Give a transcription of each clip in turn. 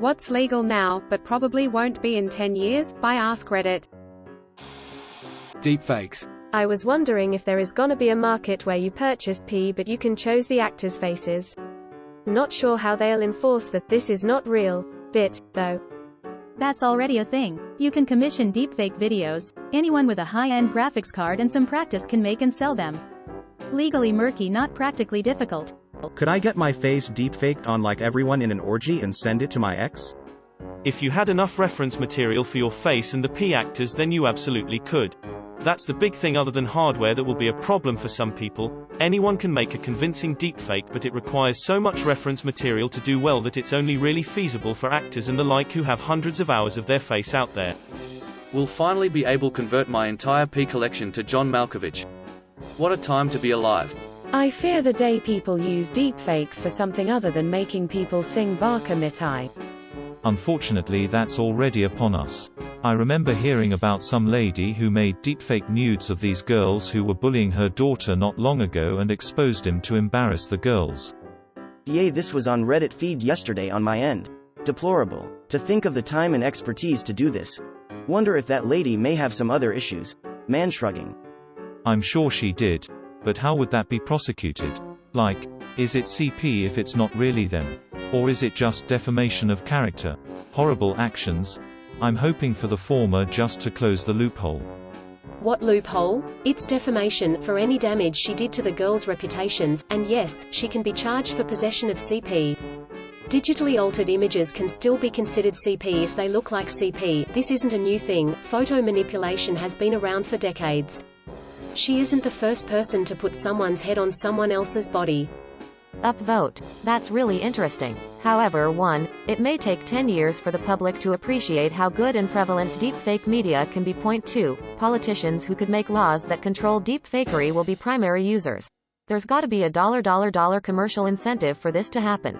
What's legal now, but probably won't be in 10 years, by Ask Reddit. Deepfakes. I was wondering if there is gonna be a market where you purchase P but you can choose the actors' faces. Not sure how they'll enforce that this is not real bit, though. That's already a thing. You can commission deepfake videos. Anyone with a high-end graphics card and some practice can make and sell them. Legally murky, not practically difficult. Could I get my face deepfaked on like everyone in an orgy and send it to my ex? If you had enough reference material for your face and the P actors, then you absolutely could. That's the big thing. Other than hardware, that will be a problem for some people. Anyone can make a convincing deepfake, but it requires so much reference material to do well that it's only really feasible for actors and the like who have hundreds of hours of their face out there. Will finally be able to convert my entire P collection to John Malkovich. What a time to be alive. I fear the day people use deepfakes for something other than making people sing Baka Mitai. Unfortunately, that's already upon us. I remember hearing about some lady who made deepfake nudes of these girls who were bullying her daughter not long ago and exposed him to embarrass the girls. Yay, this was on Reddit feed yesterday on my end. Deplorable. To think of the time and expertise to do this. Wonder if that lady may have some other issues. Man shrugging. I'm sure she did. But how would that be prosecuted? Like, is it CP if it's not really them? Or is it just defamation of character? Horrible actions? I'm hoping for the former, just to close the loophole. What loophole? It's defamation, for any damage she did to the girls' reputations, and yes, she can be charged for possession of CP. Digitally altered images can still be considered CP if they look like CP. This isn't a new thing. Photo manipulation has been around for decades. She isn't the first person to put someone's head on someone else's body. Upvote. That's really interesting. However, 1, it may take 10 years for the public to appreciate how good and prevalent deepfake media can be. Point 2, politicians who could make laws that control deepfakery will be primary users. There's gotta be a dollar commercial incentive for this to happen.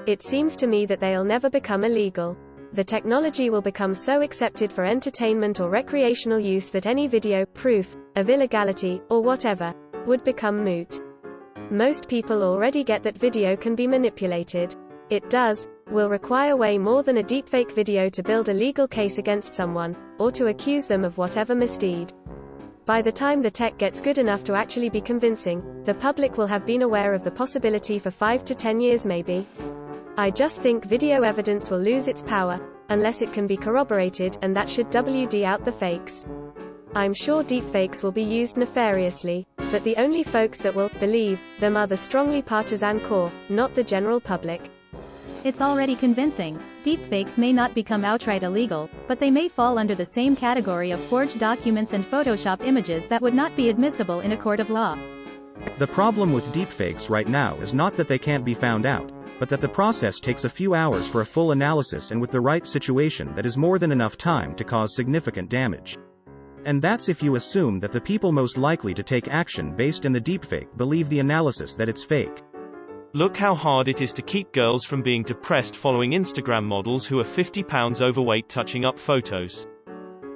It seems to me that they'll never become illegal. The technology will become so accepted for entertainment or recreational use that any video, proof, of illegality, or whatever, would become moot. Most people already get that video can be manipulated. It will require way more than a deepfake video to build a legal case against someone, or to accuse them of whatever misdeed. By the time the tech gets good enough to actually be convincing, the public will have been aware of the possibility for 5 to 10 years maybe. I just think video evidence will lose its power, unless it can be corroborated, and that should WD out the fakes. I'm sure deepfakes will be used nefariously, but the only folks that will believe them are the strongly partisan core, not the general public. It's already convincing. Deepfakes may not become outright illegal, but they may fall under the same category of forged documents and Photoshop images that would not be admissible in a court of law. The problem with deepfakes right now is not that they can't be found out, but that the process takes a few hours for a full analysis, and with the right situation that is more than enough time to cause significant damage. And that's if you assume that the people most likely to take action based in the deepfake believe the analysis that it's fake. Look how hard it is to keep girls from being depressed following Instagram models who are 50 pounds overweight touching up photos.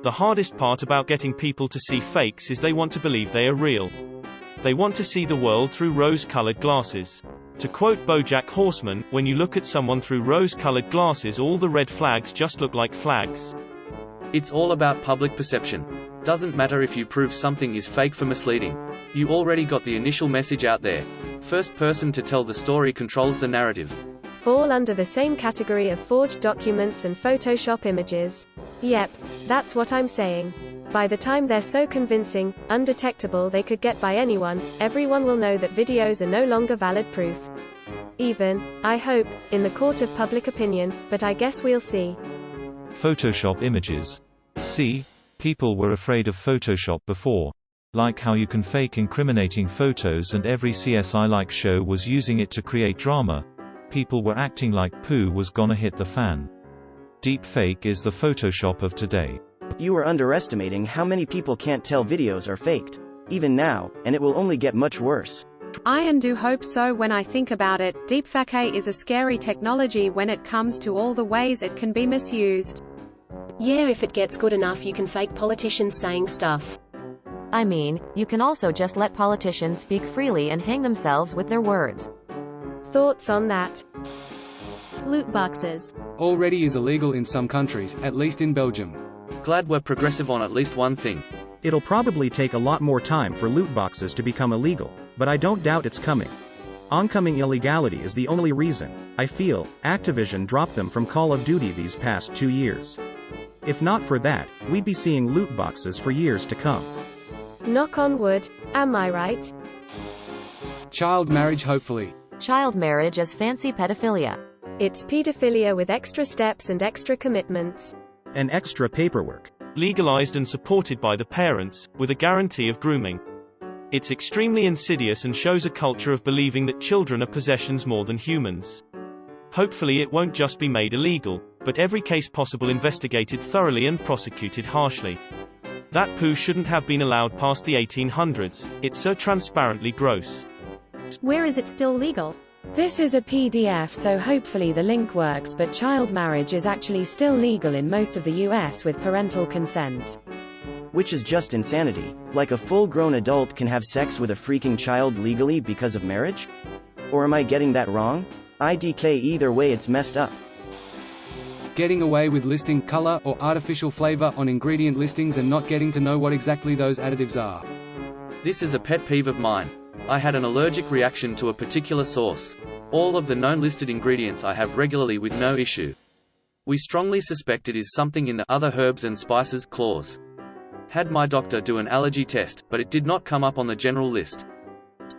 The hardest part about getting people to see fakes is they want to believe they are real. They want to see the world through rose-colored glasses. To quote BoJack Horseman, when you look at someone through rose-colored glasses, all the red flags just look like flags. It's all about public perception. Doesn't matter if you prove something is fake for misleading. You already got the initial message out there. First person to tell the story controls the narrative. Fall under the same category of forged documents and Photoshop images. Yep, that's what I'm saying. By the time they're so convincing, undetectable they could get by anyone, everyone will know that videos are no longer valid proof. Even, I hope, in the court of public opinion, but I guess we'll see. Photoshop images. See? People were afraid of Photoshop before. Like how you can fake incriminating photos and every CSI-like show was using it to create drama. People were acting like poo was gonna hit the fan. Deepfake is the Photoshop of today. You are underestimating how many people can't tell videos are faked. Even now, and it will only get much worse. I do hope so. When I think about it, deepfake is a scary technology when it comes to all the ways it can be misused. Yeah, if it gets good enough you can fake politicians saying stuff. I mean, you can also just let politicians speak freely and hang themselves with their words. Thoughts on that? Loot boxes. Already is illegal in some countries, at least in Belgium. Glad we're progressive on at least one thing. It'll probably take a lot more time for loot boxes to become illegal, but I don't doubt it's coming. Oncoming illegality is the only reason, I feel, Activision dropped them from Call of Duty these past 2 years. If not for that, we'd be seeing loot boxes for years to come. Knock on wood, am I right? Child marriage hopefully. Child marriage as fancy pedophilia. It's pedophilia with extra steps and extra commitments. And extra paperwork. Legalized and supported by the parents, with a guarantee of grooming. It's extremely insidious and shows a culture of believing that children are possessions more than humans. Hopefully it won't just be made illegal, but every case possible investigated thoroughly and prosecuted harshly. That poo shouldn't have been allowed past the 1800s, it's so transparently gross. Where is it still legal? This is a PDF, so hopefully the link works, but child marriage is actually still legal in most of the US with parental consent. Which is just insanity. Like a full-grown adult can have sex with a freaking child legally because of marriage? Or am I getting that wrong? IDK, either way it's messed up. Getting away with listing color or artificial flavor on ingredient listings and not getting to know what exactly those additives are. This is a pet peeve of mine. I had an allergic reaction to a particular sauce. All of the known listed ingredients I have regularly with no issue. We strongly suspect it is something in the other herbs and spices clause. Had my doctor do an allergy test, but it did not come up on the general list.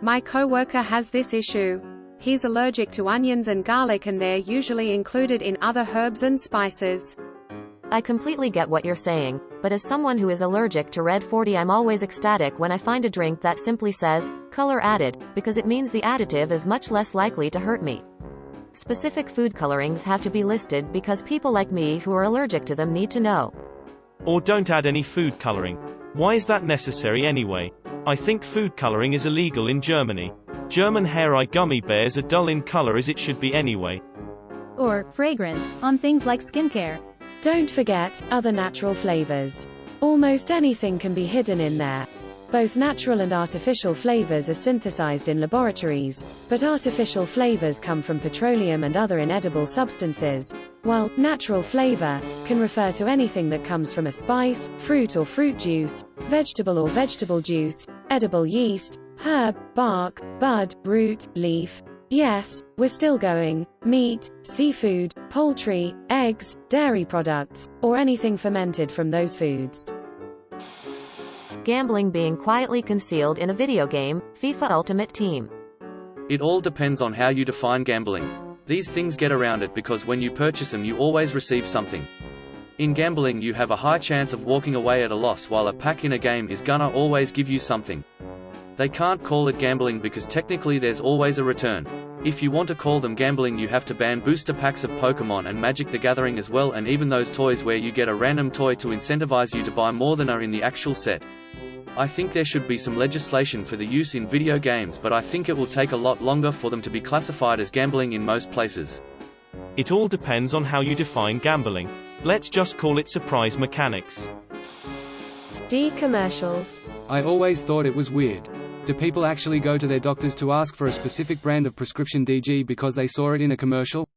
My coworker has this issue. He's allergic to onions and garlic, and they're usually included in other herbs and spices. I completely get what you're saying, but as someone who is allergic to red 40, I'm always ecstatic when I find a drink that simply says, color added, because it means the additive is much less likely to hurt me. Specific food colorings have to be listed because people like me who are allergic to them need to know. Or don't add any food coloring. Why is that necessary anyway? I think food coloring is illegal in Germany. German hair eye gummy bears are dull in color as it should be anyway. Or fragrance on things like skincare. Don't forget other natural flavors. Almost anything can be hidden in there. Both natural and artificial flavors are synthesized in laboratories, but artificial flavors come from petroleum and other inedible substances, while natural flavor can refer to anything that comes from a spice, fruit or fruit juice, vegetable or vegetable juice, edible yeast, herb, bark, bud, root, leaf. Yes, we're still going. Meat, seafood, poultry, eggs, dairy products, or anything fermented from those foods. Gambling being quietly concealed in a video game, FIFA Ultimate Team. It all depends on how you define gambling. These things get around it because when you purchase them you always receive something. In gambling you have a high chance of walking away at a loss, while a pack in a game is gonna always give you something. They can't call it gambling because technically there's always a return. If you want to call them gambling you have to ban booster packs of Pokemon and Magic the Gathering as well, and even those toys where you get a random toy to incentivize you to buy more than are in the actual set. I think there should be some legislation for the use in video games, but I think it will take a lot longer for them to be classified as gambling in most places. It all depends on how you define gambling. Let's just call it surprise mechanics. D. Commercials. I always thought it was weird. Do people actually go to their doctors to ask for a specific brand of prescription DG because they saw it in a commercial?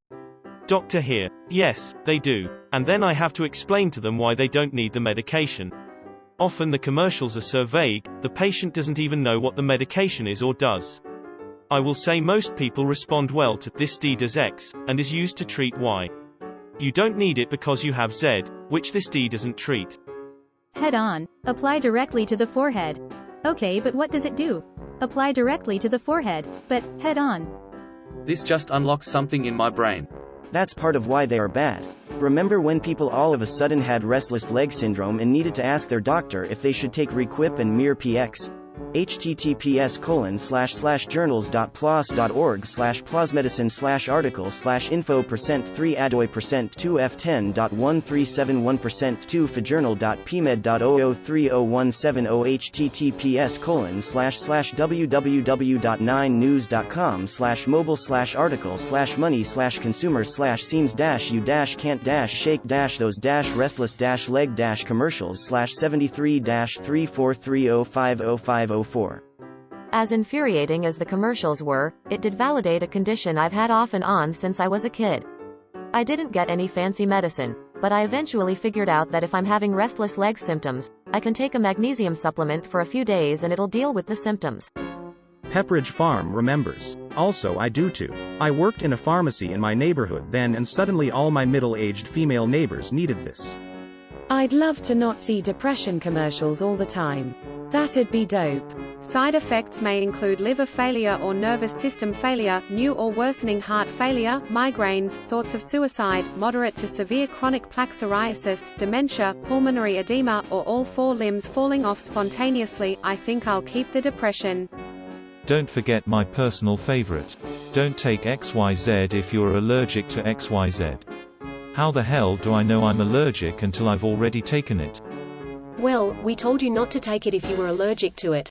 Doctor here. Yes, they do. And then I have to explain to them why they don't need the medication. Often the commercials are so vague, the patient doesn't even know what the medication is or does. I will say most people respond well to "this D does X," and is used to treat Y. You don't need it because you have Z, which this D doesn't treat. Head on. Apply directly to the forehead. Okay, but what does it do? Apply directly to the forehead, but head on. This just unlocks something in my brain. That's part of why they are bad. Remember when people all of a sudden had restless leg syndrome and needed to ask their doctor if they should take Requip and Mir PX? https://journals.plos.org/plasmedicine/article/info%3 adoy%2f10.1371%2 fajurnal.pmed.003017 https://www.9news.com/money/consumer/seems-you-can't-shake-those-restless-leg-commercials/73-3450504. As infuriating as the commercials were, it did validate a condition I've had off and on since I was a kid. I didn't get any fancy medicine, but I eventually figured out that if I'm having restless leg symptoms, I can take a magnesium supplement for a few days and it'll deal with the symptoms. Pepperidge Farm remembers. Also I do too. I worked in a pharmacy in my neighborhood then and suddenly all my middle-aged female neighbors needed this. I'd love to not see depression commercials all the time. That'd be dope. Side effects may include liver failure or nervous system failure, new or worsening heart failure, migraines, thoughts of suicide, moderate to severe chronic plaque psoriasis, dementia, pulmonary edema, or all 4 limbs falling off spontaneously. I think I'll keep the depression. Don't forget my personal favorite. Don't take XYZ if you're allergic to XYZ. How the hell do I know I'm allergic until I've already taken it? Well, we told you not to take it if you were allergic to it.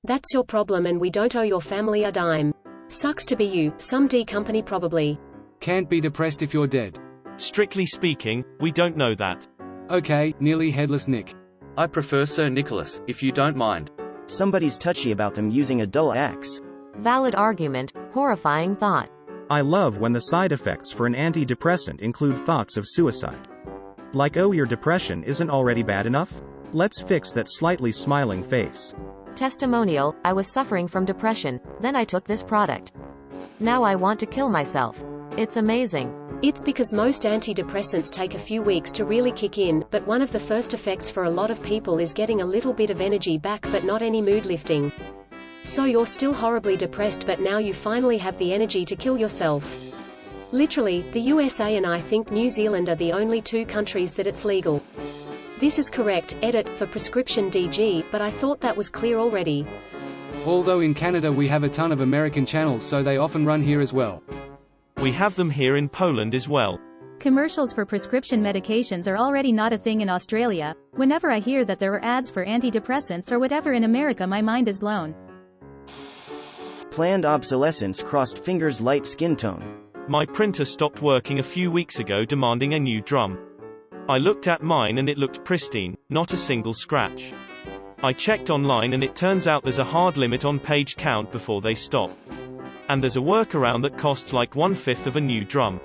That's your problem and we don't owe your family a dime. Sucks to be you, some D company probably. Can't be depressed if you're dead. Strictly speaking, we don't know that. Okay, nearly headless Nick. I prefer Sir Nicholas, if you don't mind. Somebody's touchy about them using a dull axe. Valid argument, horrifying thought. I love when the side effects for an antidepressant include thoughts of suicide. Like, oh, your depression isn't already bad enough? Let's fix that slightly smiling face. Testimonial, I was suffering from depression, then I took this product. Now I want to kill myself. It's amazing. It's because most antidepressants take a few weeks to really kick in, but one of the first effects for a lot of people is getting a little bit of energy back but not any mood lifting. So you're still horribly depressed but now you finally have the energy to kill yourself. Literally, the USA and I think New Zealand are the only 2 countries that it's legal. This is correct, edit, for prescription DG, but I thought that was clear already. Although in Canada we have a ton of American channels so they often run here as well. We have them here in Poland as well. Commercials for prescription medications are already not a thing in Australia. Whenever I hear that there are ads for antidepressants or whatever in America, my mind is blown. Planned obsolescence crossed fingers light skin tone. My printer stopped working a few weeks ago demanding a new drum. I looked at mine and it looked pristine, not a single scratch. I checked online and it turns out there's a hard limit on page count before they stop. And there's a workaround that costs like 1/5 of a new drum.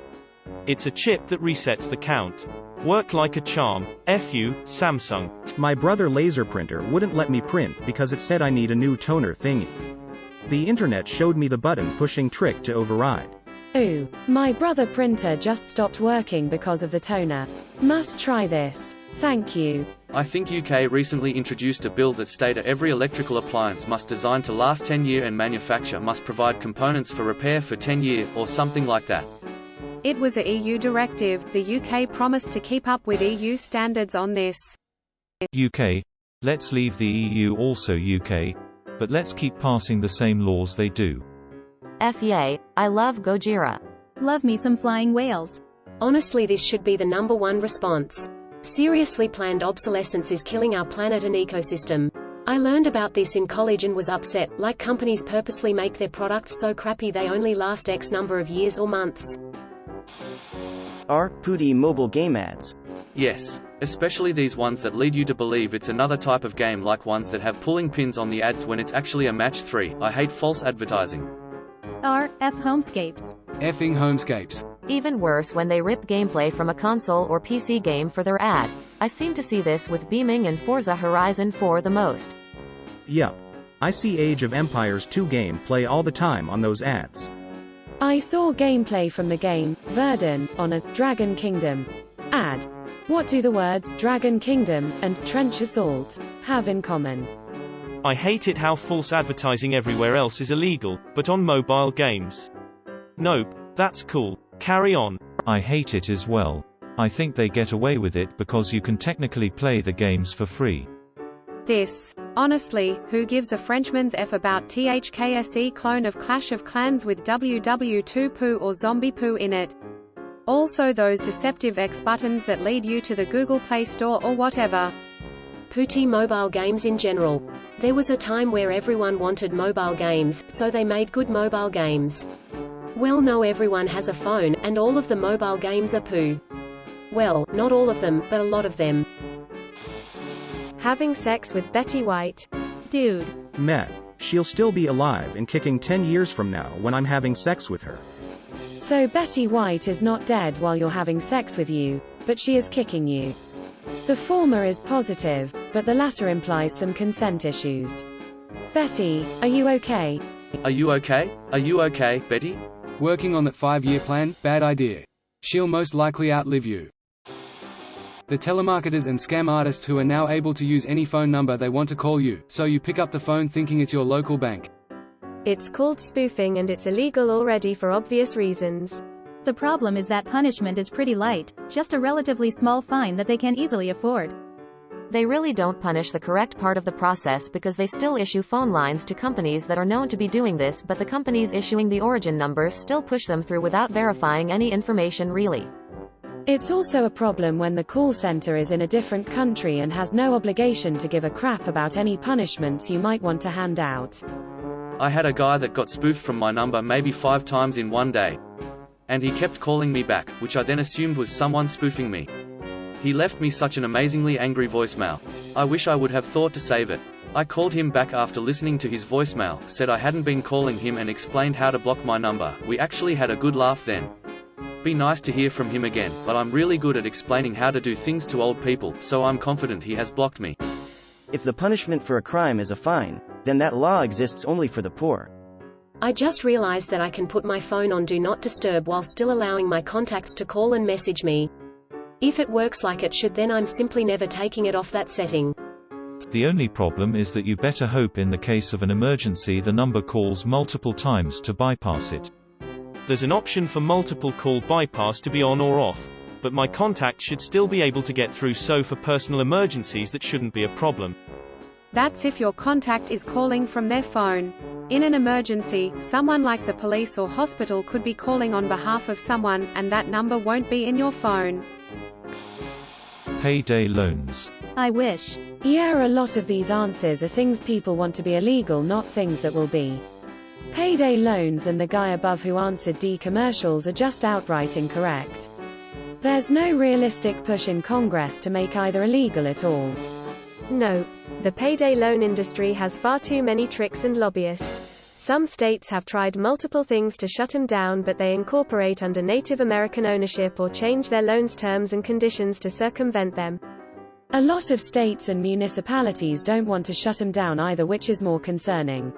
It's a chip that resets the count. Work like a charm. F you, Samsung. My brother laser printer wouldn't let me print because it said I need a new toner thingy. The internet showed me the button pushing trick to override. Ooh, my brother printer just stopped working because of the toner. Must try this. Thank you. I think UK recently introduced a bill that stated every electrical appliance must design to last 10 years and manufacturer must provide components for repair for 10 years, or something like that. It was a EU directive. The UK promised to keep up with EU standards on this. UK. Let's leave the EU also UK. But let's keep passing the same laws they do. Yay, I love Gojira. Love me some flying whales. Honestly, this should be the #1 response. Seriously, planned obsolescence is killing our planet and ecosystem. I learned about this in college and was upset, like companies purposely make their products so crappy they only last X number of years or months. Are pooty mobile game ads? Yes. Especially these ones that lead you to believe it's another type of game, like ones that have pulling pins on the ads when it's actually a match 3. I hate false advertising. F homescapes. Effing homescapes. Even worse when they rip gameplay from a console or PC game for their ad. I seem to see this with Beaming and Forza Horizon 4 the most. Yup. I see Age of Empires 2 gameplay all the time on those ads. I saw gameplay from the game, Verdun, on a Dragon Kingdom ad. What do the words Dragon Kingdom and Trench Assault have in common? I hate it how false advertising everywhere else is illegal, but on mobile games. Nope, that's cool. Carry on. I hate it as well. I think they get away with it because you can technically play the games for free. Honestly, who gives a Frenchman's F about THKSE clone of Clash of Clans with WW2 poo or zombie poo in it? Also those deceptive X buttons that lead you to the Google Play Store or whatever. Pooty mobile games in general. There was a time where everyone wanted mobile games, so they made good mobile games. Well, no, everyone has a phone, and all of the mobile games are poo. Well, not all of them, but a lot of them. Having sex with Betty White. Dude. Meh. She'll still be alive and kicking 10 years from now when I'm having sex with her. So Betty White is not dead while you're having sex with you, but she is kicking you. The former is positive, but the latter implies some consent issues. Betty, are you okay? Are you okay? Are you okay, Betty? Working on that 5-year plan? Bad idea. She'll most likely outlive you. The telemarketers and scam artists who are now able to use any phone number they want to call you, so you pick up the phone thinking it's your local bank. It's called spoofing and it's illegal already for obvious reasons. The problem is that punishment is pretty light, just a relatively small fine that they can easily afford. They really don't punish the correct part of the process because they still issue phone lines to companies that are known to be doing this, but the companies issuing the origin numbers still push them through without verifying any information really. It's also a problem when the call center is in a different country and has no obligation to give a crap about any punishments you might want to hand out. I had a guy that got spoofed from my number maybe 5 times in one day. And he kept calling me back, which I then assumed was someone spoofing me. He left me such an amazingly angry voicemail. I wish I would have thought to save it. I called him back after listening to his voicemail, said I hadn't been calling him and explained how to block my number. We actually had a good laugh then. Be nice to hear from him again, but I'm really good at explaining how to do things to old people, so I'm confident he has blocked me. If the punishment for a crime is a fine, then that law exists only for the poor. I just realized that I can put my phone on Do Not Disturb while still allowing my contacts to call and message me. If it works like it should, then I'm simply never taking it off that setting. The only problem is that you better hope in the case of an emergency the number calls multiple times to bypass it. There's an option for multiple call bypass to be on or off, but my contact should still be able to get through, so for personal emergencies that shouldn't be a problem. That's if your contact is calling from their phone. In an emergency, someone like the police or hospital could be calling on behalf of someone, and that number won't be in your phone. Payday loans. I wish. Yeah, a lot of these answers are things people want to be illegal, not things that will be. Payday loans and the guy above who answered D commercials are just outright incorrect. There's no realistic push in Congress to make either illegal at all. No. The payday loan industry has far too many tricks and lobbyists. Some states have tried multiple things to shut them down, but they incorporate under Native American ownership or change their loans' terms and conditions to circumvent them. A lot of states and municipalities don't want to shut them down either, which is more concerning.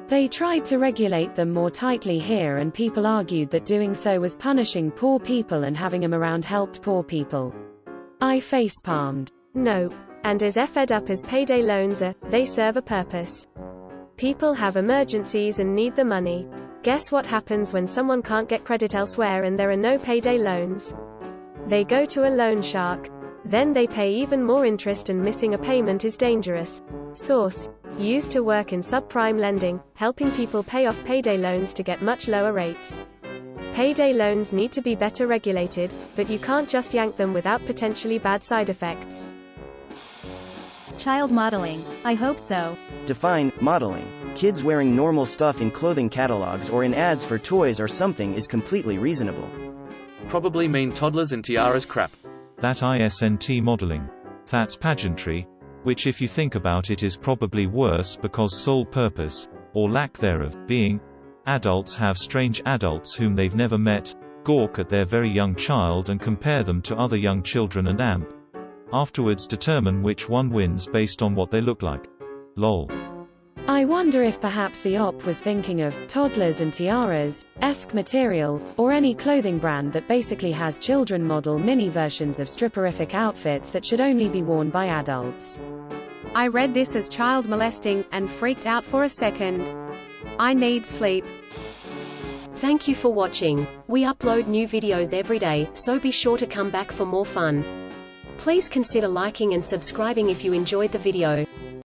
They tried to regulate them more tightly here, and people argued that doing so was punishing poor people and having them around helped poor people. I facepalmed. No. And as fed up as payday loans are, they serve a purpose. People have emergencies and need the money. Guess what happens when someone can't get credit elsewhere and there are no payday loans? They go to a loan shark. Then they pay even more interest, and missing a payment is dangerous. Source: used to work in subprime lending, helping people pay off payday loans to get much lower rates. Payday loans need to be better regulated, but you can't just yank them without potentially bad side effects. Child modeling. I hope so. Define modeling. Kids wearing normal stuff in clothing catalogs or in ads for toys or something is completely reasonable. Probably mean toddlers and tiaras crap. That ISNT modeling. That's pageantry, which if you think about it is probably worse because sole purpose, or lack thereof, being adults have strange adults whom they've never met, gawk at their very young child and compare them to other young children and afterwards determine which one wins based on what they look like. Lol. I wonder if perhaps the op was thinking of toddlers and tiaras-esque material, or any clothing brand that basically has children model mini versions of stripperific outfits that should only be worn by adults. I read this as child molesting, and freaked out for a second. I need sleep. Thank you for watching. We upload new videos every day, so be sure to come back for more fun. Please consider liking and subscribing if you enjoyed the video.